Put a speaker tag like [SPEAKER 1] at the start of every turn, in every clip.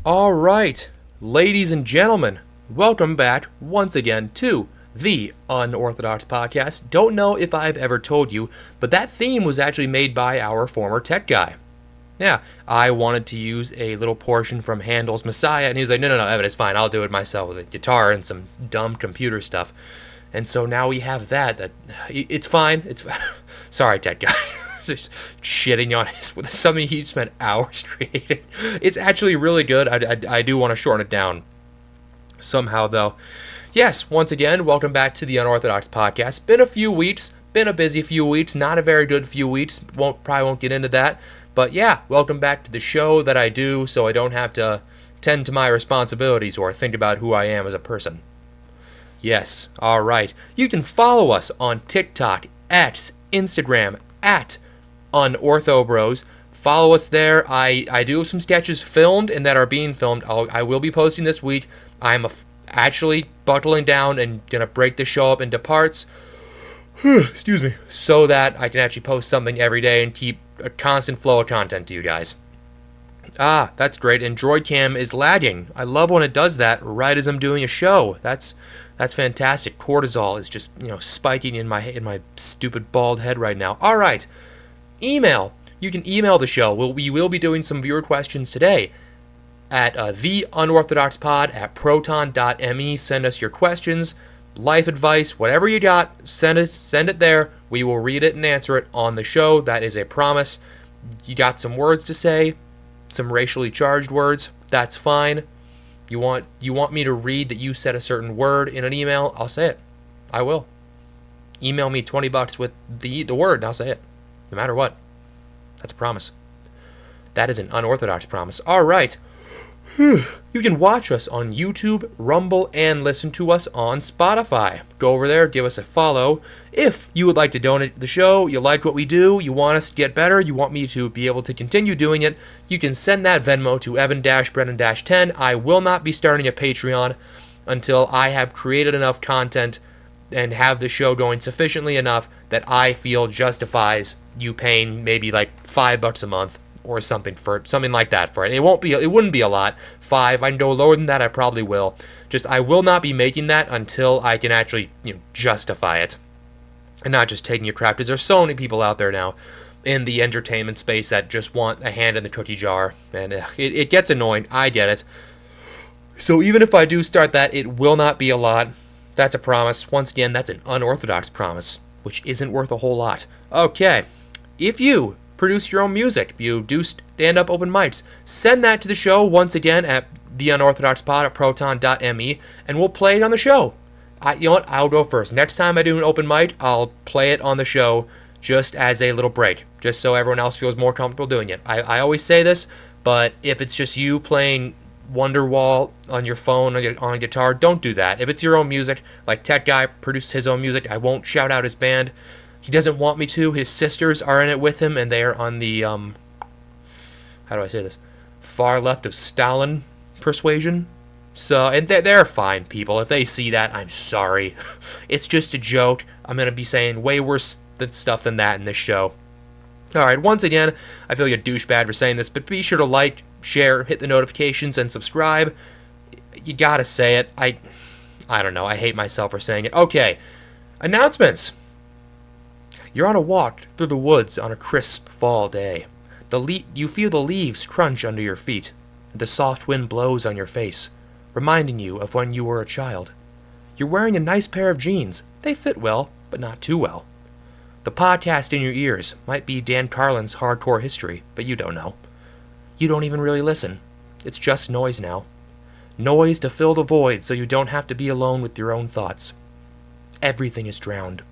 [SPEAKER 1] All right, ladies and gentlemen, welcome back once again to the Unorthodox podcast. Don't know if I've ever told you, but that theme was actually made by our former tech guy. Yeah, I wanted to use a little portion from Handel's Messiah, and he was like, no, Evan, it's fine. I'll do it myself with a guitar and some dumb computer stuff. And so now we have that. It's fine. Sorry, tech guy. Just shitting on his with something he spent hours creating. It's actually really good. I do want to shorten it down somehow, though. Yes, once again, welcome back to the Unorthodox podcast. Been a few weeks. Been a busy few weeks. Not a very good few weeks. Probably won't get into that. But yeah, welcome back to the show that I do so I don't have to tend to my responsibilities or think about who I am as a person. Yes, alright. You can follow us on TikTok, X, Instagram, at UnorthoBros. Follow us there. I do have some sketches filmed and that are being filmed. I will be posting this week. I'm actually buckling down and going to break the show up into parts. Excuse me. So that I can actually post something every day and keep a constant flow of content to you guys. Ah, that's great. And DroidCam is lagging. I love when it does that right as I'm doing a show. That's fantastic. Cortisol is just, spiking in my stupid bald head right now. All right. Email. You can email the show. We will be doing some viewer questions today at theunorthodoxpod at proton.me. Send us your questions, life advice, whatever you got. Send it there. We will read it and answer it on the show. That is a promise. You got some words to say, some racially charged words. That's fine. You want me to read that you said a certain word in an email? I'll say it. I will. Email me $20 with the word and I'll say it. No matter what. That's a promise. That is an unorthodox promise. All right. You can watch us on YouTube, Rumble, and listen to us on Spotify. Go over there, give us a follow. If you would like to donate to the show, you like what we do, you want us to get better, you want me to be able to continue doing it, you can send that Venmo to Evan-Brennan-10. I will not be starting a Patreon until I have created enough content and have the show going sufficiently enough that I feel justifies you paying maybe like $5 a month or something like that for it. It wouldn't be a lot. $5. I can go lower than that. I probably will. Just I will not be making that until I can actually justify it, and not just taking your crap. Because there's so many people out there now in the entertainment space that just want a hand in the cookie jar, and it gets annoying. I get it. So even if I do start that, it will not be a lot. That's a promise. Once again, that's an unorthodox promise, which isn't worth a whole lot. Okay, if you produce your own music, you do stand-up open mics, send that to the show once again at theunorthodoxpod at proton.me, and we'll play it on the show. You know what? I'll go first. Next time I do an open mic, I'll play it on the show just as a little break, just so everyone else feels more comfortable doing it. I always say this, but if it's just you playing Wonderwall on your phone on a guitar, don't do that. If it's your own music, like Tech Guy produced his own music, I won't shout out his band. He doesn't want me to. His sisters are in it with him, and they are on the, how do I say this? Far left of Stalin persuasion. So, and they're fine people. If they see that, I'm sorry. It's just a joke. I'm going to be saying way worse stuff than that in this show. Alright, once again, I feel like a douchebag for saying this, but be sure to like, share, hit the notifications, and subscribe. You gotta say it. I don't know. I hate myself for saying it. Okay, announcements. You're on a walk through the woods on a crisp fall day. You feel the leaves crunch under your feet, and the soft wind blows on your face, reminding you of when you were a child. You're wearing a nice pair of jeans. They fit well, but not too well. The podcast in your ears might be Dan Carlin's Hardcore History, but you don't know. You don't even really listen. It's just noise now. Noise to fill the void so you don't have to be alone with your own thoughts. Everything is drowned.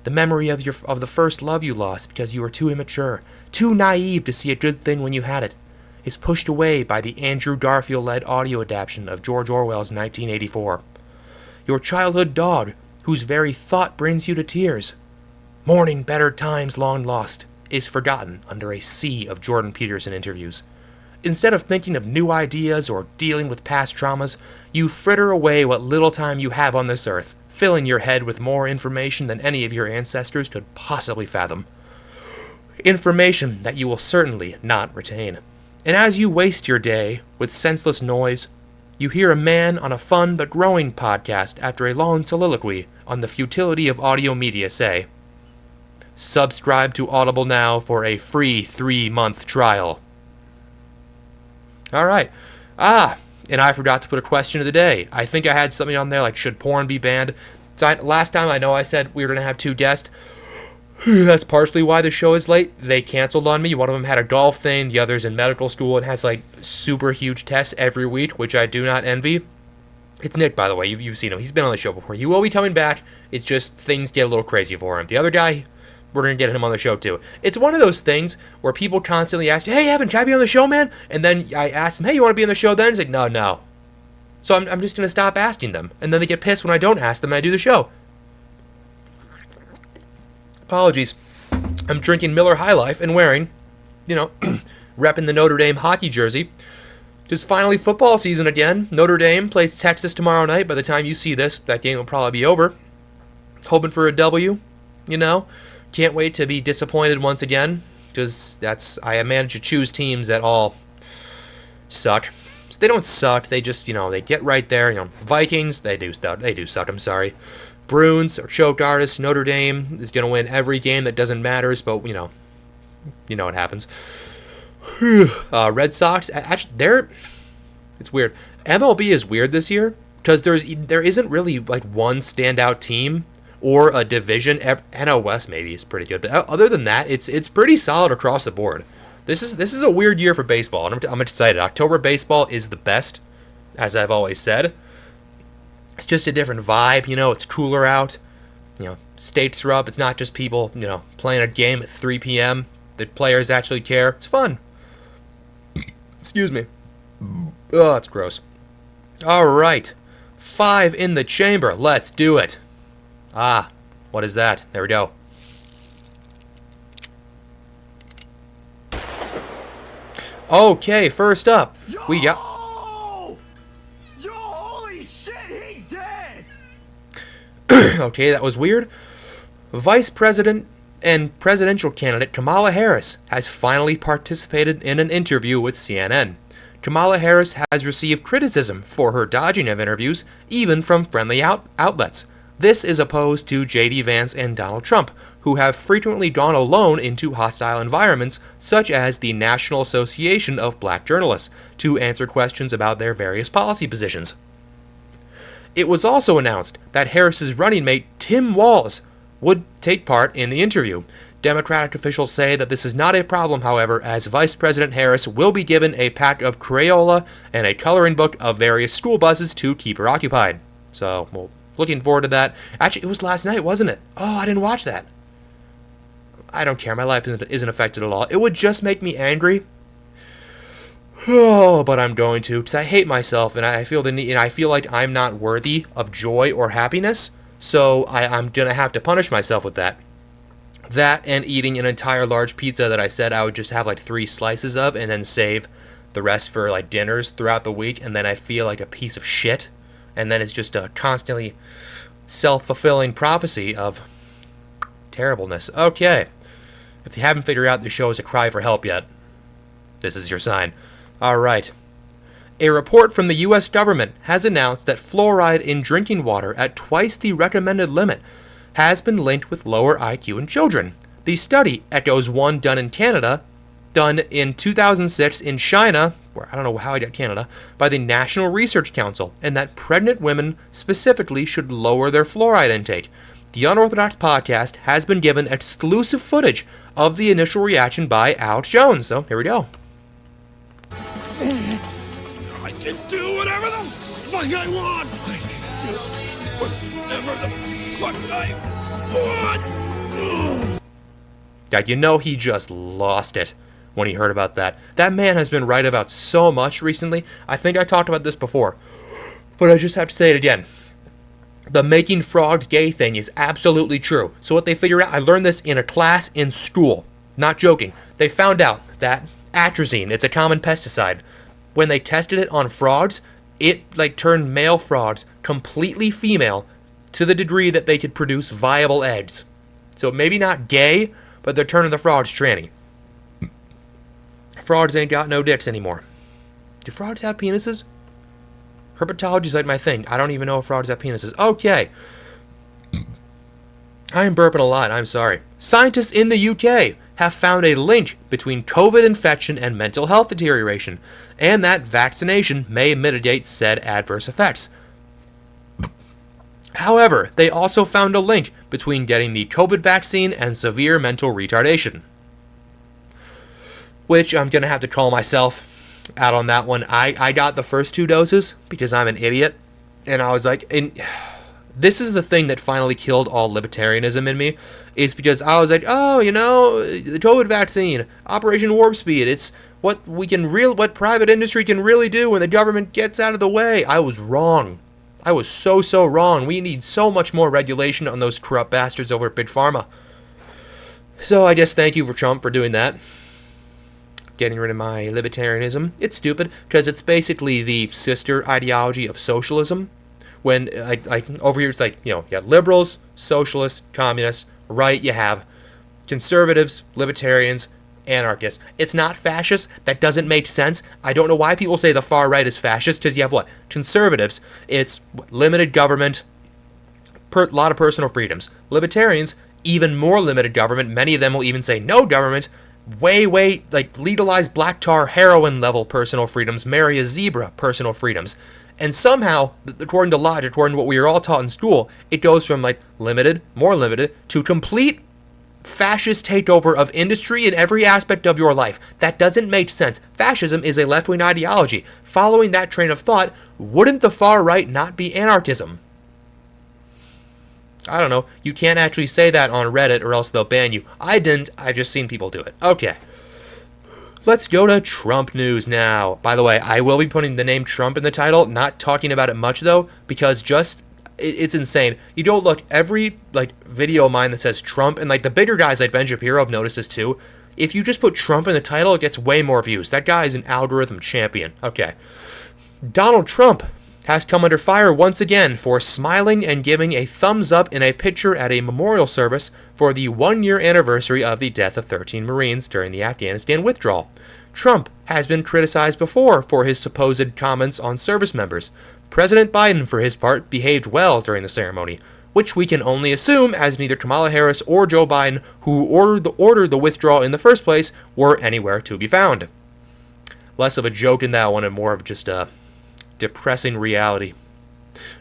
[SPEAKER 1] The memory of the first love you lost because you were too immature, too naive to see a good thing when you had it, is pushed away by the Andrew Garfield-led audio adaptation of George Orwell's 1984. Your childhood dog, whose very thought brings you to tears, mourning better times long lost, is forgotten under a sea of Jordan Peterson interviews. Instead of thinking of new ideas or dealing with past traumas, you fritter away what little time you have on this earth, filling your head with more information than any of your ancestors could possibly fathom. Information that you will certainly not retain. And as you waste your day with senseless noise, you hear a man on a fun but growing podcast after a long soliloquy on the futility of audio media say, "Subscribe to Audible now for a free 3-month trial." Alright. And I forgot to put a question of the day. I think I had something on there like, should porn be banned? Last time I know I said we were going to have 2 guests. That's partially why the show is late. They canceled on me. One of them had a golf thing. The other's in medical school and has like super huge tests every week, which I do not envy. It's Nick, by the way. You've seen him. He's been on the show before. He will be coming back. It's just things get a little crazy for him. The other guy, we're going to get him on the show too. It's one of those things where people constantly ask, "Hey, Evan, can I be on the show, man?" And then I ask them, "Hey, you want to be on the show then?" He's like, No. So I'm just going to stop asking them. And then they get pissed when I don't ask them and I do the show. Apologies. I'm drinking Miller High Life and wearing, repping the Notre Dame hockey jersey. Just finally football season again. Notre Dame plays Texas tomorrow night. By the time you see this, that game will probably be over. Hoping for a W, Can't wait to be disappointed once again. Because I manage to choose teams that all suck. So they don't suck. They just, they get right there. Vikings, they do suck, I'm sorry. Bruins are choked artists. Notre Dame is going to win every game that doesn't matter, but you know what happens. Red Sox, actually, it's weird. MLB is weird this year because there isn't really like one standout team or a division. NL West maybe is pretty good, but other than that, it's pretty solid across the board. This is a weird year for baseball, and I'm excited. October baseball is the best, as I've always said. It's just a different vibe, it's cooler out. States are up. It's not just people, playing a game at 3 p.m. The players actually care. It's fun. Excuse me. Oh, that's gross. All right. 5 in the chamber. Let's do it. What is that? There we go. Okay, first up, we got... Okay, that was weird. Vice President and presidential candidate Kamala Harris has finally participated in an interview with CNN. Kamala Harris has received criticism for her dodging of interviews, even from friendly outlets. This is opposed to J.D. Vance and Donald Trump, who have frequently gone alone into hostile environments, such as the National Association of Black Journalists, to answer questions about their various policy positions. It was also announced that Harris's running mate, Tim Walz, would take part in the interview. Democratic officials say that this is not a problem, however, as Vice President Harris will be given a pack of Crayola and a coloring book of various school buses to keep her occupied. So, well, looking forward to that. Actually, it was last night, wasn't it? Oh, I didn't watch that. I don't care. My life isn't affected at all. It would just make me angry. Oh, but I'm going to, because I hate myself, and I feel the need, and I feel like I'm not worthy of joy or happiness, so I'm going to have to punish myself with that. That and eating an entire large pizza that I said I would just have like 3 slices of, and then save the rest for like dinners throughout the week, and then I feel like a piece of shit, and then it's just a constantly self-fulfilling prophecy of terribleness. Okay, if you haven't figured out the show is a cry for help yet, this is your sign. Alright. A report from the U.S. government has announced that fluoride in drinking water at twice the recommended limit has been linked with lower IQ in children. The study echoes one done in Canada, done in 2006 in China, where I don't know how I got Canada, by the National Research Council, and that pregnant women specifically should lower their fluoride intake. The Unorthodox podcast has been given exclusive footage of the initial reaction by Alex Jones, so here we go.
[SPEAKER 2] I can do whatever the fuck I want! I can do whatever the fuck I want!
[SPEAKER 1] God, he just lost it when he heard about that. That man has been right about so much recently. I think I talked about this before, but I just have to say it again. The making frogs gay thing is absolutely true. So what they figured out, I learned this in a class in school. Not joking. They found out that atrazine, it's a common pesticide. When they tested it on frogs, it turned male frogs completely female to the degree that they could produce viable eggs. So maybe not gay, but they're turning the frogs tranny. Frogs ain't got no dicks anymore. Do frogs have penises? Herpetology's like my thing. I don't even know if frogs have penises. Okay. I am burping a lot. I'm sorry. Scientists in the UK have found a link between COVID infection and mental health deterioration, and that vaccination may mitigate said adverse effects. However, they also found a link between getting the COVID vaccine and severe mental retardation. Which I'm going to have to call myself out on that one. I got the first 2 doses because I'm an idiot. And I was like, this is the thing that finally killed all libertarianism in me, is because I was like, oh, the COVID vaccine, Operation Warp Speed, it's what private industry can really do when the government gets out of the way. I was wrong. I was so wrong. We need so much more regulation on those corrupt bastards over at Big Pharma. So I just thank you for Trump for doing that. Getting rid of my libertarianism. It's stupid, because it's basically the sister ideology of socialism. When, like over here, it's like, you have liberals, socialists, communists. Right, you have conservatives, libertarians, anarchists. It's not fascist. That doesn't make sense. I don't know why people say the far right is fascist, because you have what? Conservatives. It's limited government, a lot of personal freedoms. Libertarians, even more limited government. Many of them will even say no government. Way, like legalize black tar heroin level personal freedoms, marry a zebra personal freedoms. And somehow, according to logic, according to what we were all taught in school, it goes from like limited, more limited, to complete fascist takeover of industry in every aspect of your life. That doesn't make sense. Fascism is a left-wing ideology. Following that train of thought, wouldn't the far right not be anarchism? I don't know. You can't actually say that on Reddit or else they'll ban you. I didn't. I've just seen people do it. Okay. Let's go to Trump news now. By the way, I will be putting the name Trump in the title, not talking about it much though, because it's insane. You don't look, every video of mine that says Trump, and the bigger guys like Ben Shapiro have noticed this too. If you just put Trump in the title, it gets way more views. That guy is an algorithm champion. Okay. Donald Trump has come under fire once again for smiling and giving a thumbs up in a picture at a memorial service for the 1-year anniversary of the death of 13 Marines during the Afghanistan withdrawal. Trump has been criticized before for his supposed comments on service members. President Biden, for his part, behaved well during the ceremony, which we can only assume as neither Kamala Harris or Joe Biden, who ordered the withdrawal in the first place, were anywhere to be found. Less of a joke in that one and more of just a depressing reality.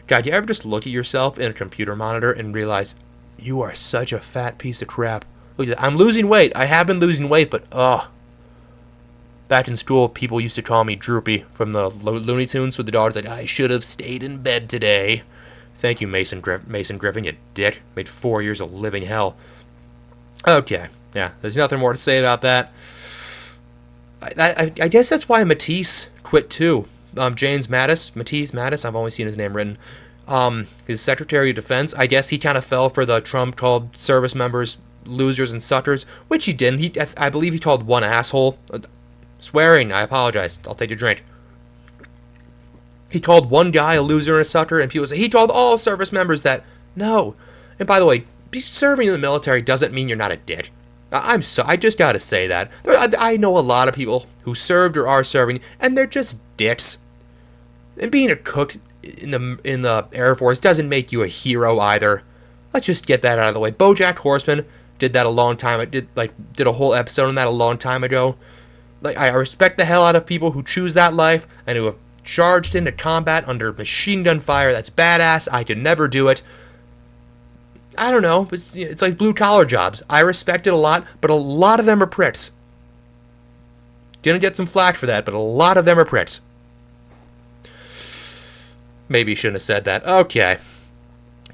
[SPEAKER 1] God, you ever just look at yourself in a computer monitor and realize you are such a fat piece of crap? Look at that. I'm losing weight. I have been losing weight, but back in school, people used to call me Droopy from the Looney Tunes with the dogs. Like, I should have stayed in bed today. Thank you, Mason Griffin, you dick. Made 4 years of living hell. Okay, yeah, there's nothing more to say about that. I guess that's why Matisse quit too. Matisse Mattis, I've only seen his name written. His Secretary of Defense, I guess he kind of fell for the Trump called service members losers and suckers, which he didn't. I believe he called one asshole. Swearing, I apologize. I'll take a drink. He called one guy a loser and a sucker, and people say he told all service members that. No. And by the way, serving in the military doesn't mean you're not a dick. I just gotta say that. I know a lot of people who served or are serving, and they're just dicks. And being a cook in the Air Force doesn't make you a hero either. Let's just get that out of the way. BoJack Horseman did that a long time. Did a whole episode on that a long time ago. I respect the hell out of people who choose that life and who have charged into combat under machine gun fire. That's badass. I could never do it. I don't know. It's like blue collar jobs. I respect it a lot, but a lot of them are pricks. Gonna get some flack for that, but a lot of them are pricks. Maybe you shouldn't have said that. Okay.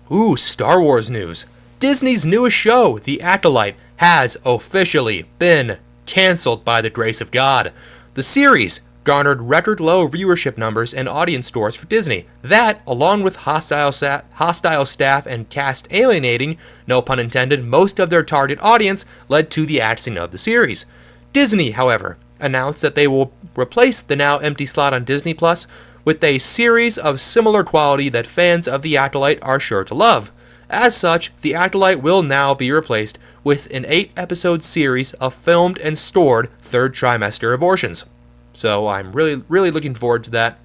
[SPEAKER 1] Ooh, Star Wars news. Disney's newest show, The Acolyte, has officially been canceled by the grace of God. The series garnered record-low viewership numbers and audience scores for Disney. That, along with hostile staff and cast alienating, no pun intended, most of their target audience, led to the axing of the series. Disney, however, announced that they will replace the now empty slot on Disney Plus with a series of similar quality that fans of The Acolyte are sure to love. As such, the Acolyte will now be replaced with an 8-episode series of filmed and stored third trimester abortions. So I'm really, really looking forward to that.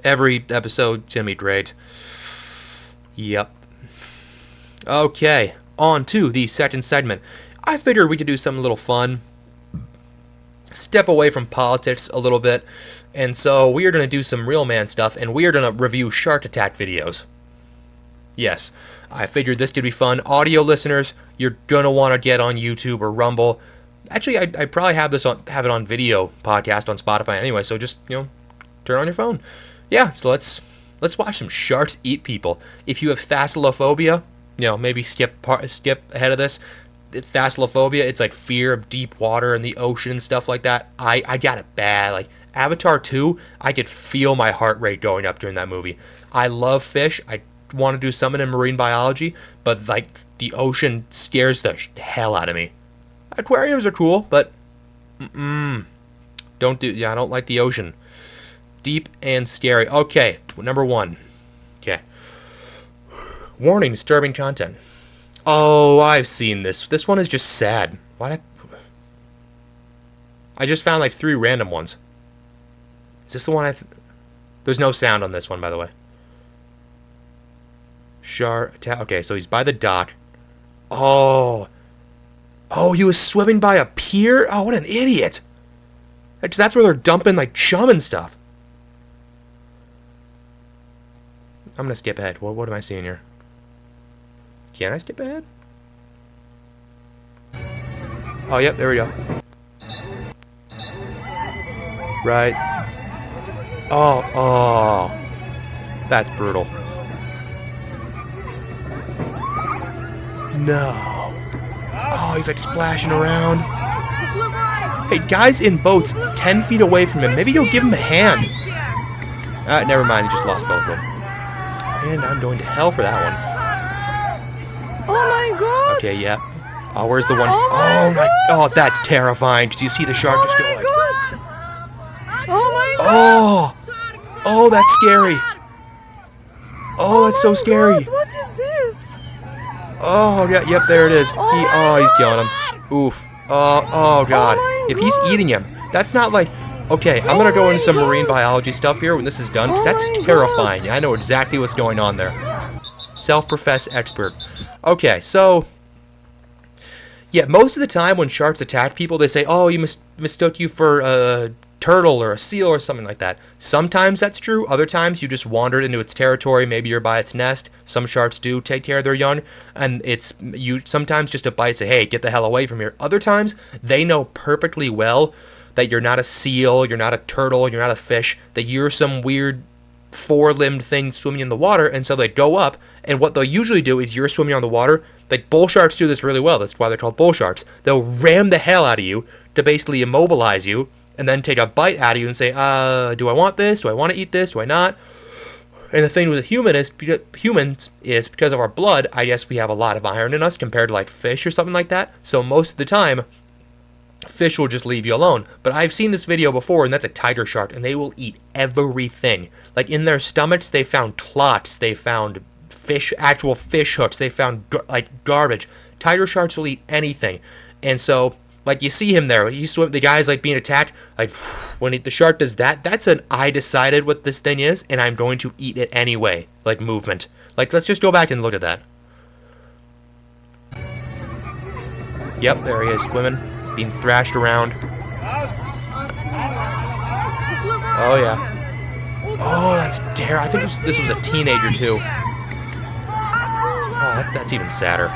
[SPEAKER 1] Every episode's gonna be great. Yep. Okay, on to the second segment. I figured we could do something a little fun. Step away from politics a little bit. And so we are going to do some real man stuff, and we are going to review shark attack videos. Yes, I figured this could be fun. Audio listeners, you're going to want to get on YouTube or Rumble. Actually, I probably have it on video podcast on Spotify anyway, so just, turn on your phone. Yeah, so let's watch some sharks eat people. If you have thalassophobia, maybe skip ahead of this. Thalassophobia, it's like fear of deep water and the ocean and stuff like that. I got it bad. Like Avatar 2, I could feel my heart rate going up during that movie. I love fish. I want to do something in marine biology, but like the ocean scares the hell out of me. Aquariums are cool, but I don't like the ocean. Deep and scary. Okay, number 1. Okay. Warning, disturbing content. Oh, I've seen this. This one is just sad. I just found like 3 random ones. Is this the one There's no sound on this one, by the way. Okay, so he's by the dock. Oh, he was swimming by a pier? Oh, what an idiot. That's where they're dumping like chum and stuff. I'm gonna skip ahead. What am I seeing here? Can I skip ahead? Oh, yep, there we go. Right. Oh. That's brutal. No. Oh, he's like splashing around. Hey, guys in boats 10 feet away from him. Maybe you'll give him a hand. Never mind, he just lost both of them. And I'm going to hell for that one.
[SPEAKER 3] Oh my god!
[SPEAKER 1] Okay, yeah. Oh, where's the one? Oh, that's terrifying. Because you see the shark just go like...
[SPEAKER 3] Oh my god!
[SPEAKER 1] Oh, that's scary. Oh, that's so scary.
[SPEAKER 3] God, what is this?
[SPEAKER 1] Oh, yeah, yep, there it is. He's killing him. Oof. Oh god. If he's eating him, that's not like... Okay, I'm going to go into some marine biology stuff here when this is done, because that's terrifying. I know exactly what's going on there. Self-professed expert. Okay, so... Yeah, most of the time when sharks attack people, they say, oh, you mistook you for a turtle or a seal or something like that. Sometimes that's true. Other times you just wandered into its territory. Maybe you're by its nest. Some sharks do take care of their young. And sometimes just a bite say, hey, get the hell away from here. Other times, they know perfectly well that you're not a seal, you're not a turtle, you're not a fish, that you're some weird four-limbed thing swimming in the water, and so they go up, and what they'll usually do is you're swimming on the water. Like, bull sharks do this really well. That's why they're called bull sharks. They'll ram the hell out of you to basically immobilize you, and then take a bite out of you and say, do I want this? Do I want to eat this? Do I not? And the thing with humans is because of our blood, I guess we have a lot of iron in us compared to like fish or something like that. So most of the time, fish will just leave you alone. But I've seen this video before, and that's a tiger shark, and they will eat everything. Like in their stomachs, they found clots, they found actual fish hooks, they found like garbage. Tiger sharks will eat anything. And so, like you see him there, the guy's like being attacked, like when the shark does that, that's an I decided what this thing is, and I'm going to eat it anyway, like movement. Like, let's just go back and look at that. Yep, there he is, swimming. Being thrashed around. Oh, yeah. Oh, that's dare. I think this was a teenager, too. Oh, that's even sadder.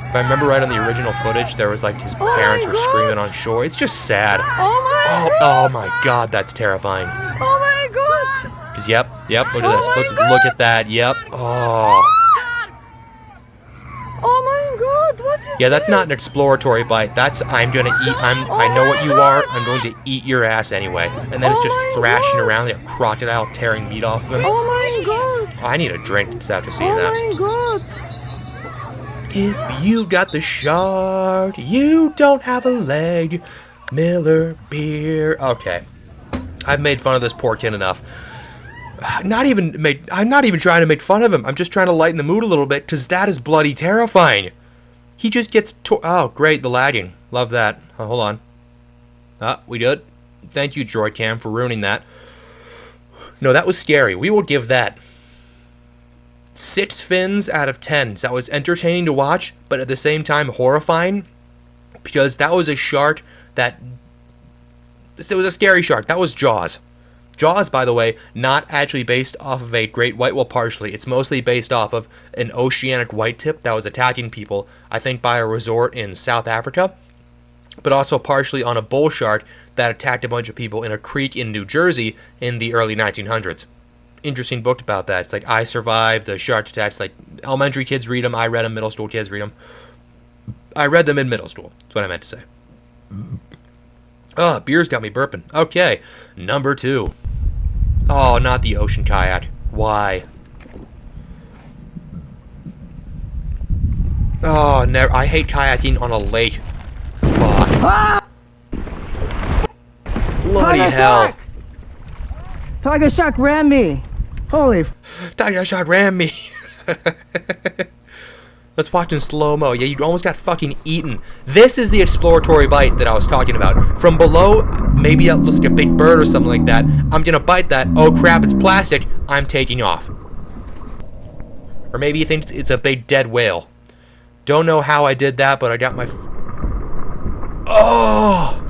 [SPEAKER 1] If I remember right on the original footage, there was like his parents were screaming on shore. It's just sad. Oh my god, that's terrifying.
[SPEAKER 3] Oh my god!
[SPEAKER 1] Because, yep, look at this. Look at that, yep. Oh.
[SPEAKER 3] Oh my god, what is
[SPEAKER 1] Yeah, that's not an exploratory bite. That's, I'm gonna eat, I know what you are, I'm going to eat your ass anyway. And then it's just thrashing around like a crocodile tearing meat off of him.
[SPEAKER 3] Oh my god!
[SPEAKER 1] Oh, I need a drink just after seeing that.
[SPEAKER 3] Oh my god!
[SPEAKER 1] If you got the shark, you don't have a leg. Miller beer. Okay. I've made fun of this poor kid enough. I'm not even trying to make fun of him. I'm just trying to lighten the mood a little bit, because that is bloody terrifying. He just gets oh, great, the lagging. Love that. Hold on. We good? Thank you, Droid Cam, for ruining that. No, that was scary. We will give that 6 fins out of 10. That was entertaining to watch, but at the same time horrifying, because that was a shark that... It was a scary shark. That was Jaws. Jaws, by the way, not actually based off of a great white, well, partially. It's mostly based off of an oceanic white-tip that was attacking people, I think by a resort in South Africa, but also partially on a bull shark that attacked a bunch of people in a creek in New Jersey in the early 1900s. Interesting book about that. It's like I Survived, the shark attacks. Like elementary kids read them. I read them. Middle school kids read them. I read them in middle school. That's what I meant to say. Beer's got me burping. Okay, number 2. Oh, not the ocean kayak. Why? Oh, never. I hate kayaking on a lake. Fuck.
[SPEAKER 4] Ah!
[SPEAKER 1] Bloody hell.
[SPEAKER 4] Tiger shark ran me. Holy.
[SPEAKER 1] Tiger shark ran me. Let's watch in slow-mo. Yeah, you almost got fucking eaten. This is the exploratory bite that I was talking about. From below, maybe that looks like a big bird or something like that. I'm gonna bite that. Oh crap, it's plastic. I'm taking off. Or maybe you think it's a big dead whale. Don't know how I did that, but I got my... Oh!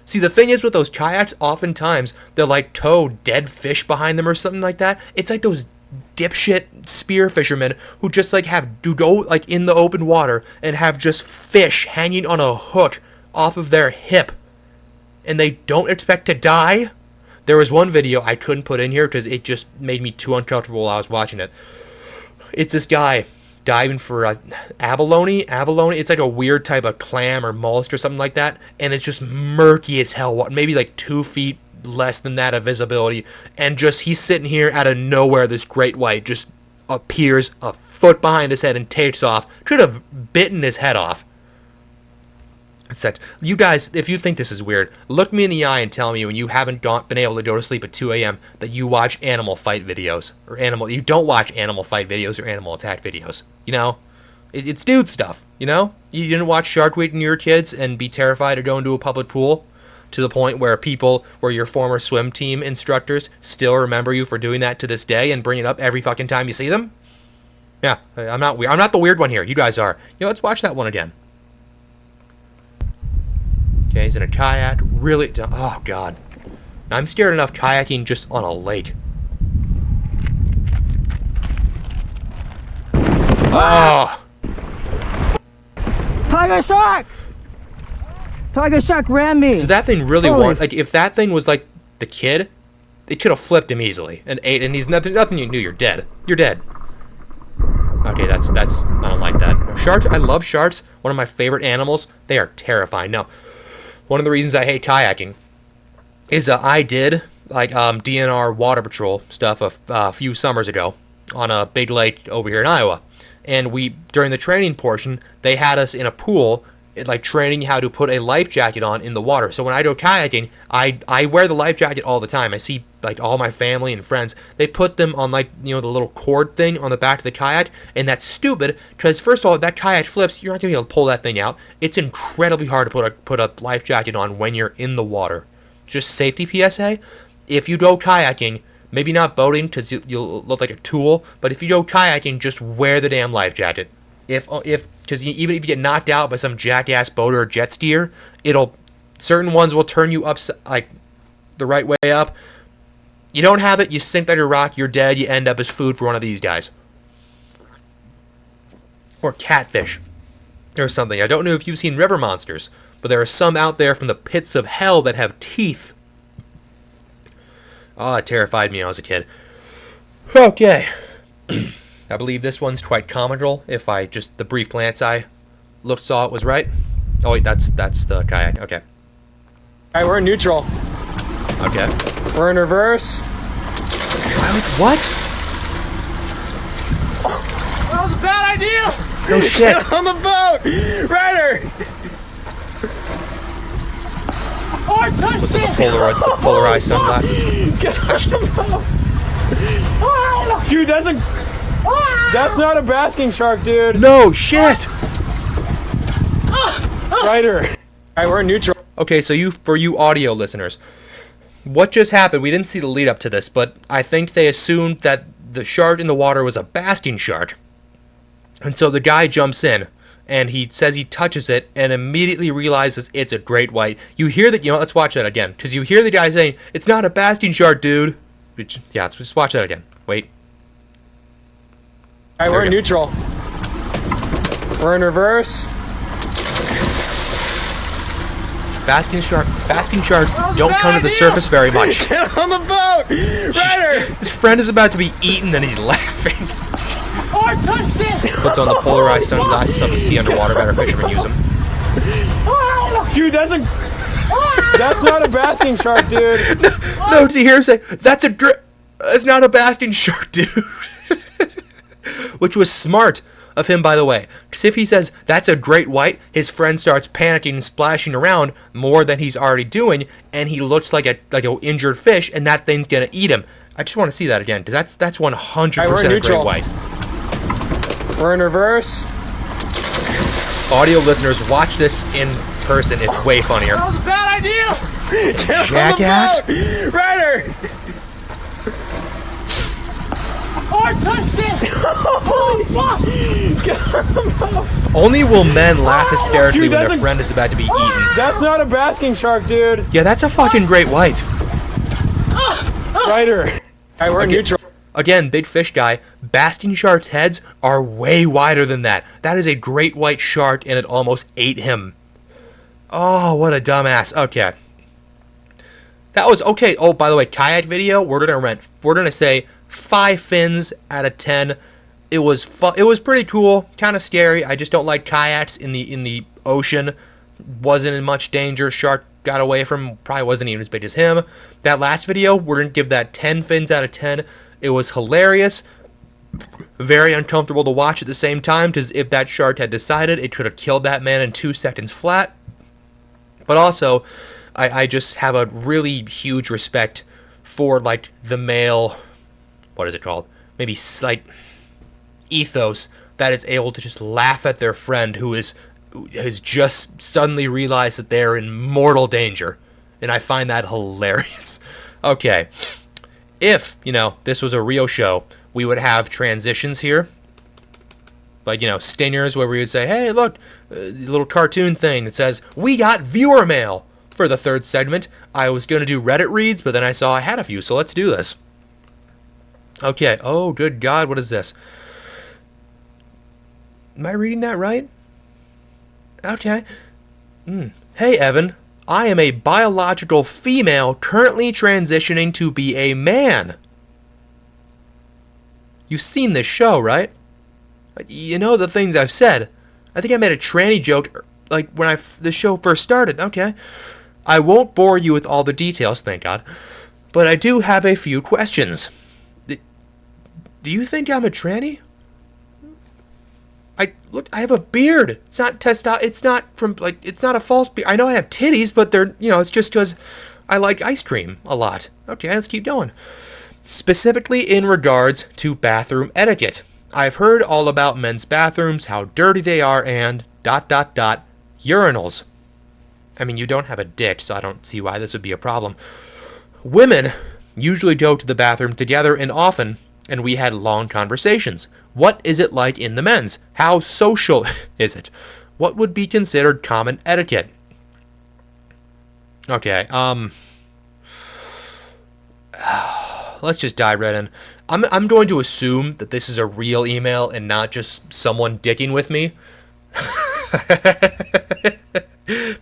[SPEAKER 1] See, the thing is with those kayaks, oftentimes, they'll like tow dead fish behind them or something like that. It's like those dipshit spear fishermen who just like go like in the open water and have just fish hanging on a hook off of their hip, and they don't expect to die. There was one video I couldn't put in here because it just made me too uncomfortable while I was watching it. It's this guy diving for abalone. It's like a weird type of clam or mollusk or something like that, and it's just murky as hell. Maybe like 2 feet less than that of visibility, and just he's sitting here out of nowhere. This great white just appears a foot behind his head and takes off. Could have bitten his head off. You guys, if you think this is weird, look me in the eye and tell me when you haven't been able to go to sleep at 2 a.m. that you watch animal fight videos or you don't watch animal fight videos or animal attack videos. You know, it's dude stuff. You know, you didn't watch Shark Week when you were kids and be terrified of going to a public pool, to the point where your former swim team instructors still remember you for doing that to this day and bring it up every fucking time you see them. Yeah, I'm not weird. I'm not the weird one here. You guys are. You know, let's watch that one again. Okay, he's in a kayak. Really? Oh, God. I'm scared enough kayaking just on a lake. Oh!
[SPEAKER 4] Tiger shark! Tiger shark ran me.
[SPEAKER 1] So that thing really won. Like, if that thing was like the kid, it could have flipped him easily and ate. And he's nothing you knew. You're dead. You're dead. Okay, that's. I don't like that. No, sharks. I love sharks. One of my favorite animals. They are terrifying. No. One of the reasons I hate kayaking is I did like DNR water patrol stuff a few summers ago on a big lake over here in Iowa, and during the training portion they had us in a pool, like training how to put a life jacket on in the water. So when I go kayaking, I wear the life jacket all the time. I see like all my family and friends, they put them on like, you know, the little cord thing on the back of the kayak, and that's stupid because first of all, if that kayak flips, you're not gonna be able to pull that thing out. It's incredibly hard to put a life jacket on when you're in the water. Just safety PSA: if you go kayaking, maybe not boating because you'll look like a tool, but if you go kayaking, just wear the damn life jacket. Because even if you get knocked out by some jackass boater or jet skier, certain ones will turn you up like the right way up. You don't have it, you sink like a rock, you're dead, you end up as food for one of these guys. Or catfish. Or something. I don't know if you've seen river monsters, but there are some out there from the pits of hell that have teeth. Oh, it terrified me when I was a kid. Okay. I believe this one's quite comical. If the brief glance I saw it was right. Oh wait, that's the kayak. Okay.
[SPEAKER 5] Alright, we're in neutral.
[SPEAKER 1] Okay.
[SPEAKER 5] We're in reverse.
[SPEAKER 1] What?
[SPEAKER 5] That was a bad idea!
[SPEAKER 1] No shit.
[SPEAKER 5] Get on the boat! Ryder! Oh, I touched
[SPEAKER 1] Puts on the
[SPEAKER 5] it!
[SPEAKER 1] polarized sunglasses. Touched it.
[SPEAKER 5] Dude, that's not a basking shark, dude.
[SPEAKER 1] No shit!
[SPEAKER 5] Ryder. Alright, we're in neutral.
[SPEAKER 1] Okay, so for you audio listeners, what just happened, we didn't see the lead up to this, but I think they assumed that the shark in the water was a basking shark. And so the guy jumps in, and he says he touches it, and immediately realizes it's a great white. You hear that, let's watch that again, because you hear the guy saying, it's not a basking shark, dude. Yeah, let's just watch that again. Wait.
[SPEAKER 5] Alright, we're in neutral. We're in reverse.
[SPEAKER 1] Basking sharks don't come to the surface very much.
[SPEAKER 5] Get on the boat! Ryder!
[SPEAKER 1] His friend is about to be eaten and he's laughing.
[SPEAKER 5] Oh, I touched it!
[SPEAKER 1] Puts on the polarized sunglasses so he can see underwater better. Fishermen use them.
[SPEAKER 5] Dude, that's not a basking shark, dude.
[SPEAKER 1] No, to hear him say, it's not a basking shark, dude. Which was smart of him, by the way. Because if he says, that's a great white, his friend starts panicking and splashing around more than he's already doing, and he looks like an injured fish, and that thing's going to eat him. I just want to see that again, because that's 100% a great white.
[SPEAKER 5] We're in reverse.
[SPEAKER 1] Audio listeners, watch this in person. It's way funnier.
[SPEAKER 5] That was a bad idea!
[SPEAKER 1] Jackass!
[SPEAKER 5] Ryder! Oh, I touched it! Holy fuck!
[SPEAKER 1] Only will men laugh hysterically when their friend is about to be eaten.
[SPEAKER 5] That's not a basking shark, dude.
[SPEAKER 1] Yeah, that's a fucking great white.
[SPEAKER 5] Ryder. Alright, we're in neutral.
[SPEAKER 1] Again, big fish guy, basking sharks' heads are way wider than that. That is a great white shark, and it almost ate him. Oh, what a dumbass. Okay. That was okay. Oh, by the way, kayak video, we're gonna say 5 fins out of 10. It was pretty cool, kind of scary. I just don't like kayaks in the ocean. Wasn't in much danger. Shark got away from him. Probably wasn't even as big as him. That last video, we're gonna give that 10 fins out of 10. It was hilarious. Very uncomfortable to watch at the same time, because if that shark had decided, it could have killed that man in 2 seconds flat. But also, I just have a really huge respect for, like, the male, what is it called? Maybe, like, ethos that is able to just laugh at their friend who has just suddenly realized that they're in mortal danger. And I find that hilarious. Okay. If, this was a real show, we would have transitions here. Like, stingers where we would say, hey, look, a little cartoon thing that says, we got viewer mail for the 3rd segment. I was going to do Reddit reads, but then I saw I had a few, so let's do this. Okay. Oh, good God, what is this? Am I reading that right? Okay. Hey, Evan. I am a biological female currently transitioning to be a man. You've seen this show, right? You know the things I've said. I think I made a tranny joke, like, when the show first started. Okay. I won't bore you with all the details, thank God. But I do have a few questions. Do you think I'm a tranny? I have a beard. It's not it's not a false beard. I know I have titties, but they're, it's just because I like ice cream a lot. Okay, let's keep going. Specifically in regards to bathroom etiquette. I've heard all about men's bathrooms, how dirty they are, and ... urinals. I mean, you don't have a dick, so I don't see why this would be a problem. Women usually go to the bathroom together and often, and we had long conversations. What is it like in the men's? How social is it? What would be considered common etiquette? Okay, let's just dive right in. I'm going to assume that this is a real email and not just someone dicking with me.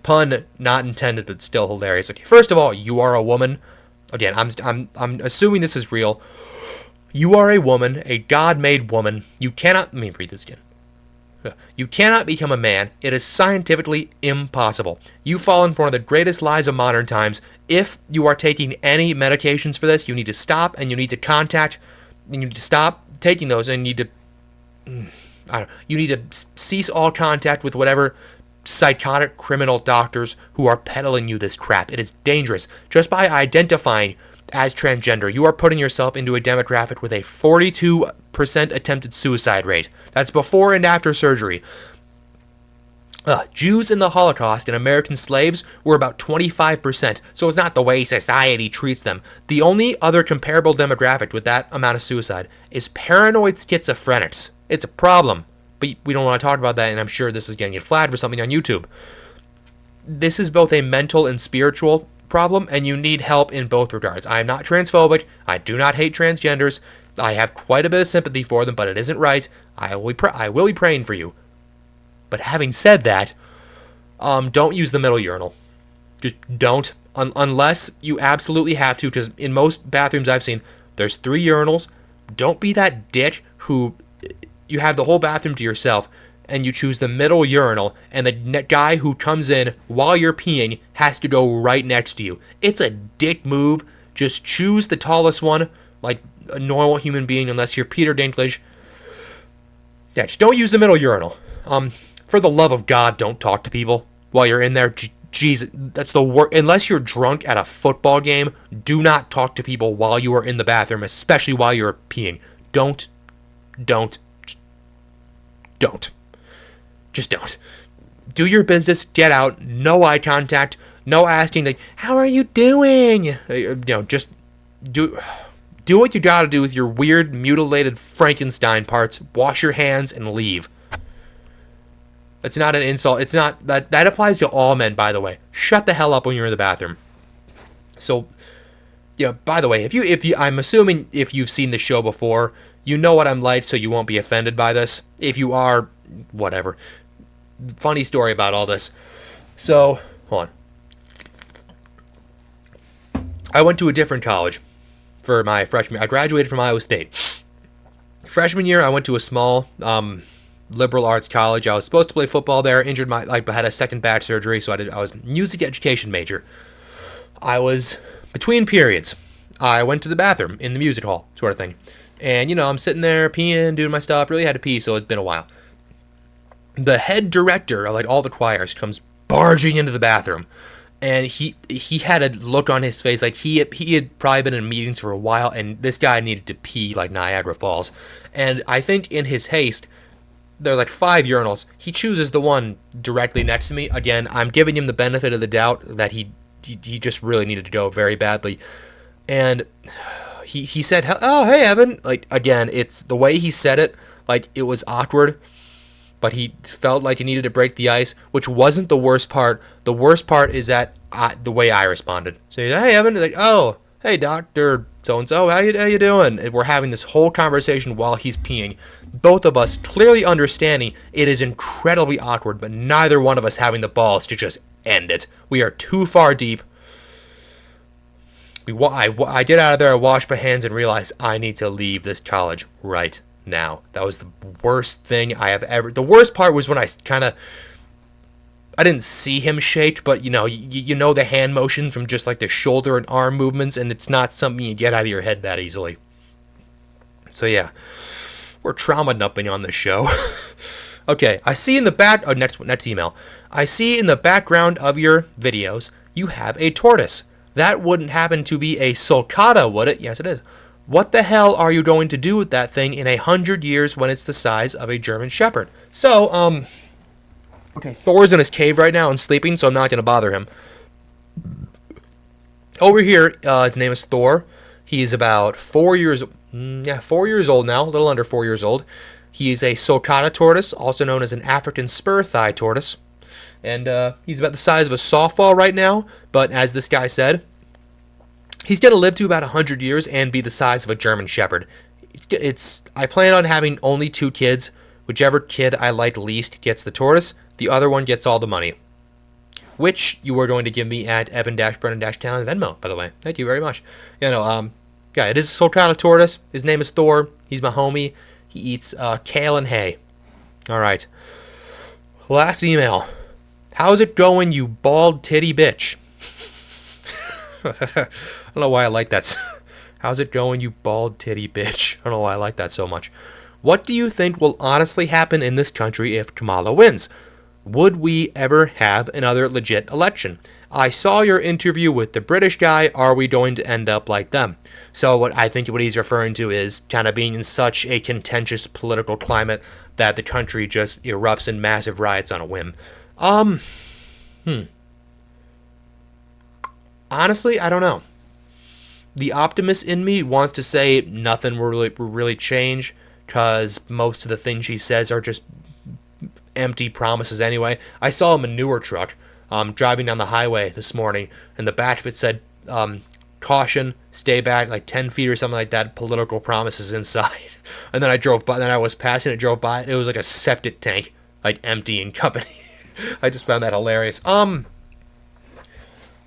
[SPEAKER 1] Pun not intended, but still hilarious. Okay, first of all, you are a woman. Again, I'm assuming this is real. You are a woman, a God-made woman. You cannot... Let me read this again. You cannot become a man. It is scientifically impossible. You've fallen for one of the greatest lies of modern times. If you are taking any medications for this, you need to stop, and you need to stop taking those, and you need to cease all contact with whatever psychotic criminal doctors who are peddling you this crap. It is dangerous. Just by identifying as transgender, you are putting yourself into a demographic with a 42% attempted suicide rate. That's before and after surgery. Jews in the Holocaust and American slaves were about 25%, so it's not the way society treats them. The only other comparable demographic with that amount of suicide is paranoid schizophrenics. It's a problem, but we don't want to talk about that, and I'm sure this is going to get flagged for something on YouTube. This is both a mental and spiritual problem, and you need help in both regards. I am not transphobic. I do not hate transgenders. I have quite a bit of sympathy for them, but it isn't right. I will be praying for you. But having said that, don't use the middle urinal. Just don't, unless you absolutely have to, because in most bathrooms I've seen, there's 3 urinals. Don't be that dick who you have the whole bathroom to yourself, and you choose the middle urinal, and the guy who comes in while you're peeing has to go right next to you. It's a dick move. Just choose the tallest one, like a normal human being, unless you're Peter Dinklage. Yeah, just don't use the middle urinal. For the love of God, don't talk to people while you're in there. Jesus, that's the worst. Unless you're drunk at a football game, do not talk to people while you are in the bathroom, especially while you're peeing. Don't. Just don't. Do your business, get out, no eye contact, no asking, like, how are you doing? Just do what you gotta do with your weird, mutilated Frankenstein parts, wash your hands, and leave. That's not an insult. It's not that applies to all men, by the way. Shut the hell up when you're in the bathroom. So, by the way, if you I'm assuming if you've seen the show before, you know what I'm like, so you won't be offended by this. If you are, whatever. Funny story about all this. So, hold on. I went to a different college for my freshman year. I graduated from Iowa State. Freshman year, I went to a small liberal arts college. I was supposed to play football there. Injured I had a second back surgery, so I was a music education major. I was between periods. I went to the bathroom in the music hall, sort of thing. And I'm sitting there peeing, doing my stuff. Really had to pee, so it's been a while. The head director of all the choirs comes barging into the bathroom, and he had a look on his face like he had probably been in meetings for a while, and this guy needed to pee like Niagara Falls. And I think in his haste, there are 5 urinals. He chooses the one directly next to me. Again, I'm giving him the benefit of the doubt that he just really needed to go very badly. And he said, "Oh, hey, Evan." Again, it's the way he said it, it was awkward, but he felt like he needed to break the ice, which wasn't the worst part. The worst part is that the way I responded. So, "Hey, Evan." "Oh, hey, Dr. So-and-so, how you doing?" And we're having this whole conversation while he's peeing. Both of us clearly understanding it is incredibly awkward, but neither one of us having the balls to just end it. We are too far deep. I get out of there, I wash my hands, and realize I need to leave this college right now. That was the worst thing I have ever... The worst part was when I didn't see him shake, but you know the hand motion from just the shoulder and arm movements, and it's not something you get out of your head that easily. So yeah, we're trauma dumping on this show. Okay, I see in the back... Oh, next email. I see in the background of your videos, you have a tortoise. That wouldn't happen to be a sulcata, would it? Yes, it is. What the hell are you going to do with that thing in 100 years when it's the size of a German Shepherd? So, okay, Thor's in his cave right now and sleeping, so I'm not going to bother him. Over here, his name is Thor. He's about 4 years... 4 years old now, a little under 4 years old. He's a sulcata tortoise, also known as an African spur thigh tortoise. And he's about the size of a softball right now, but as this guy said, he's going to live to about 100 years and be the size of a German Shepherd. I plan on having only 2 kids. Whichever kid I like least gets the tortoise. The other one gets all the money. Which you are going to give me at Evan-Brennan-Town Venmo, by the way. Thank you very much. Yeah, it is a sulcata tortoise. His name is Thor. He's my homie. He eats kale and hay. All right. Last email. How's it going, you bald titty bitch? I don't know why I like that. How's it going, you bald titty bitch? I don't know why I like that so much. What do you think will honestly happen in this country if Kamala wins? would we ever have another legit election? I saw your interview with the British guy. Are we going to end up like them? So what he's referring to is kind of being in such a contentious political climate that the country just erupts in massive riots on a whim. Honestly, I don't know. The optimist in me wants to say nothing will really change, because most of the things she says are just empty promises anyway. I saw a manure truck driving down the highway this morning, and the back of it said, caution, stay back, like 10 feet or something like that, political promises inside. And then I drove by, then I was passing it, drove by, it was like a septic tank, like empty and company. I just found that hilarious.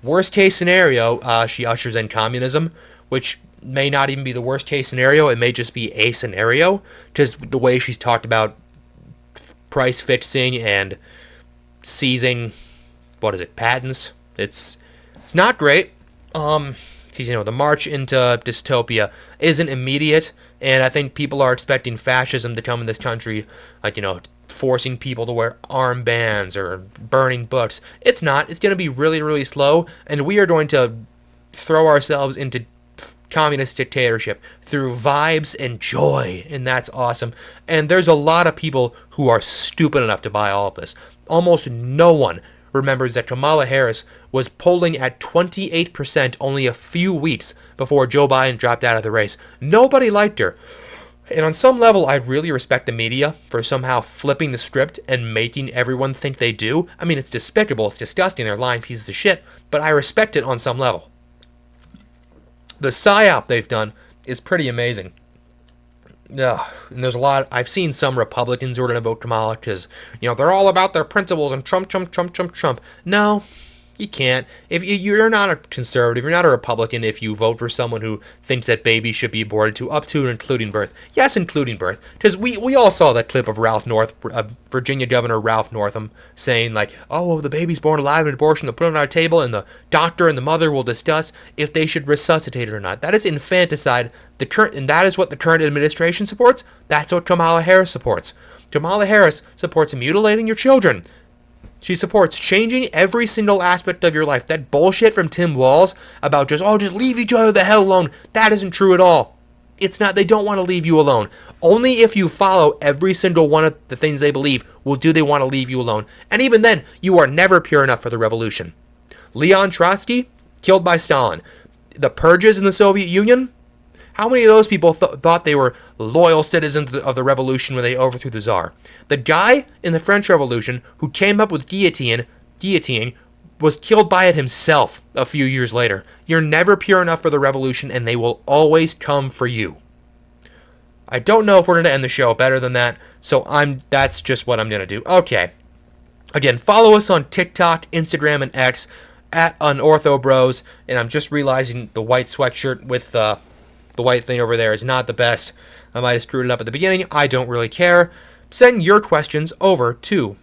[SPEAKER 1] Worst case scenario, she ushers in communism, which may not even be the worst case scenario. It may just be a scenario, because the way she's talked about price fixing and seizing, patents. It's not great. The march into dystopia isn't immediate, and I think people are expecting fascism to come in this country, forcing people to wear armbands or burning books. It's not. It's going to be really, really slow, and we are going to throw ourselves into communist dictatorship through vibes and joy, and that's awesome. And there's a lot of people who are stupid enough to buy all of this. Almost no one remembers that Kamala Harris was polling at 28% only a few weeks before Joe Biden dropped out of the race. Nobody liked her. And on some level, I really respect the media for somehow flipping the script and making everyone think they do. I mean, it's despicable, it's disgusting, they're lying pieces of shit, but I respect it on some level. The psyop they've done is pretty amazing. And there's a lot. I've seen some Republicans who are going to vote Kamala because, they're all about their principles and Trump. No, you can't. If you're not a conservative, you're not a Republican if you vote for someone who thinks that babies should be aborted to up to and including birth. Yes, including birth. Because we all saw that clip of Virginia Governor Ralph Northam saying, the baby's born alive in abortion, they'll put it on our table, and the doctor and the mother will discuss if they should resuscitate it or not. That is infanticide. And that is what the current administration supports. That's what Kamala Harris supports. Kamala Harris supports mutilating your children. She supports changing every single aspect of your life. That bullshit from Tim Walz about just leave each other the hell alone. That isn't true at all. It's not. They don't want to leave you alone. Only if you follow every single one of the things they believe do they want to leave you alone. And even then, you are never pure enough for the revolution. Leon Trotsky, killed by Stalin. The purges in the Soviet Union. How many of those people thought they were loyal citizens of the revolution when they overthrew the Tsar? The guy in the French Revolution who came up with guillotine was killed by it himself a few years later. You're never pure enough for the revolution, and they will always come for you. I don't know if we're going to end the show better than that, so that's just what I'm going to do. Okay. Again, follow us on TikTok, Instagram, and X at UnorthoBros, and I'm just realizing the white sweatshirt with the white thing over there is not the best. I might have screwed it up at the beginning. I don't really care. Send your questions over to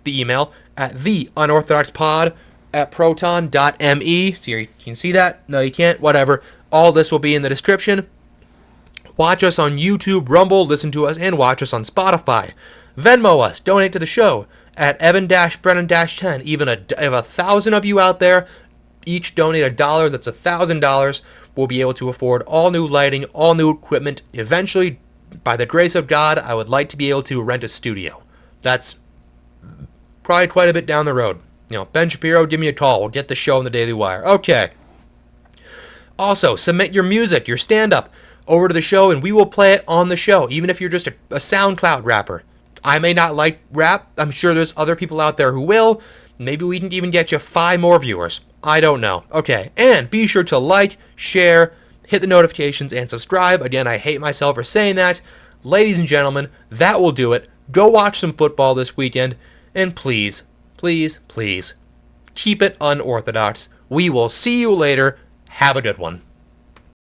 [SPEAKER 1] the email at theunorthodoxpod@proton.me. So you can see that? No, you can't. Whatever. All this will be in the description. Watch us on YouTube, Rumble, listen to us, and watch us on Spotify. Venmo us. Donate to the show at Evan-Brennan-10. Even if 1,000 of you out there each donate $1, that's $1,000. We'll be able to afford all new lighting, all new equipment. Eventually, by the grace of God, I would like to be able to rent a studio. That's probably quite a bit down the road. Ben Shapiro, give me a call. We'll get the show on the Daily Wire. Okay. Also, submit your music, your stand-up, over to the show, and we will play it on the show, even if you're just a SoundCloud rapper. I may not like rap. I'm sure there's other people out there who will. Maybe we can even get you 5 more viewers. I don't know. Okay, and be sure to like, share, hit the notifications, and subscribe. Again, I hate myself for saying that. Ladies and gentlemen, that will do it. Go watch some football this weekend, and please, please, please, keep it unorthodox. We will see you later. Have a good one.